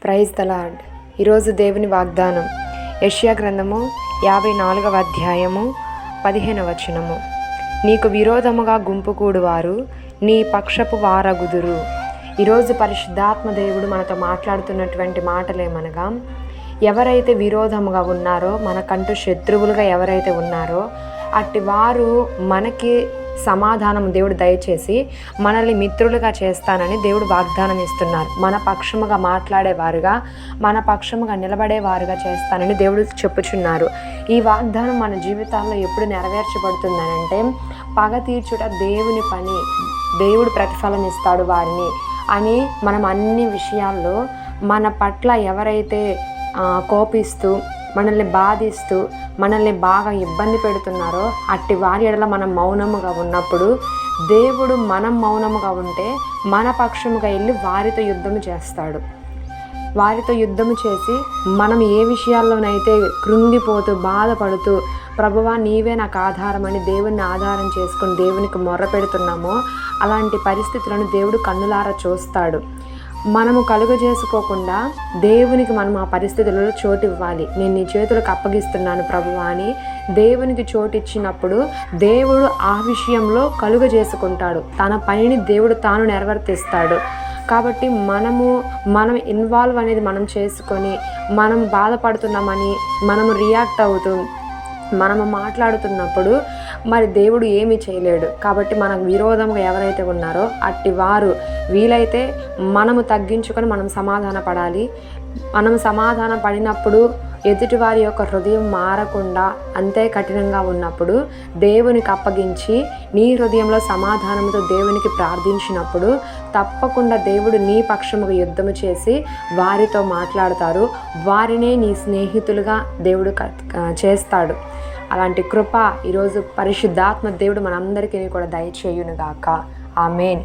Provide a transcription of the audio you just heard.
Praise the lord. ఈరోజు దేవుని వాగ్దానం యెషయా గ్రంథము 54వ అధ్యాయము 15వ వచనము. నీకు విరోధముగా గుంపు కూడువారు నీ పక్షపు వారగుదురు. ఈరోజు పరిశుద్ధాత్మ దేవుడు మనతో మాట్లాడుతున్నటువంటి మాటలేమనగా, ఎవరైతే విరోధముగా ఉన్నారో, మనకంటూ శత్రువులుగా ఎవరైతే ఉన్నారో అట్టి వారు మనకి సమాధానం దేవుడు దయచేసి మనల్ని మిత్రులుగా చేస్తానని దేవుడు వాగ్దానం ఇస్తున్నారు. మన పక్షముగా మాట్లాడేవారుగా, మన పక్షముగా నిలబడేవారుగా చేస్తానని దేవుడు చెప్పుచున్నారు. ఈ వాగ్దానం మన జీవితాల్లో ఎప్పుడు నెరవేర్చబడుతుందనంటే, పగ తీర్చుట దేవుని పని, దేవుడు ప్రతిఫలం ఇస్తాడు వారిని అని మనం అన్ని విషయాల్లో మన పట్ల ఎవరైతే కోపిస్తూ, మనల్ని బాధిస్తూ, మనల్ని బాగా ఇబ్బంది పెడుతున్నారో అట్టి వారి ఎడల మనం మౌనముగా ఉన్నప్పుడు, దేవుడు మనం మౌనముగా ఉంటే మన పక్షముగా వెళ్ళి వారితో యుద్ధము చేస్తాడు. వారితో యుద్ధము చేసి మనం ఏ విషయాల్లోనైతే కృంగిపోతూ బాధపడుతూ, ప్రభువా నీవే నాకు ఆధారమని దేవుని ఆధారం చేసుకొని దేవునికి మొర్ర పెడుతున్నామో అలాంటి పరిస్థితులను దేవుడు కన్నులారా చూస్తాడు. మనము కలుగజేసుకోకుండా దేవునికి మనం ఆ పరిస్థితులలో చోటు ఇవ్వాలి. నేను నీ చేతులకు అప్పగిస్తున్నాను ప్రభువా అని దేవునికి చోటు ఇచ్చినప్పుడు దేవుడు ఆ విషయంలో కలుగజేసుకుంటాడు. తన పనిని దేవుడు తాను నెరవేర్తిస్తాడు. కాబట్టి మనం ఇన్వాల్వ్ అనేది మనం చేసుకొని, మనం బాధపడుతున్నామని మనము రియాక్ట్ అవుతూ మనము మాట్లాడుతున్నప్పుడు మరి దేవుడు ఏమీ చేయలేడు. కాబట్టి మనకు విరోధంగా ఎవరైతే ఉన్నారో అట్టి వారు వీలైతే మనము తగ్గించుకొని మనం సమాధాన పడాలి. మనం సమాధాన పడినప్పుడు ఎదుటి వారి యొక్క హృదయం మారకుండా అంతే కఠినంగా ఉన్నప్పుడు దేవునికి అప్పగించి నీ హృదయంలో సమాధానంతో దేవునికి ప్రార్థించినప్పుడు తప్పకుండా దేవుడు నీ పక్షముగా యుద్ధము చేసి వారితో మాట్లాడతారు. వారినే నీ స్నేహితులుగా దేవుడు చేస్తాడు. అలాంటి కృప ఈరోజు పరిశుద్ధాత్మ దేవుడు మనందరికీ కూడా దయచేయునుగాక. ఆమేన్.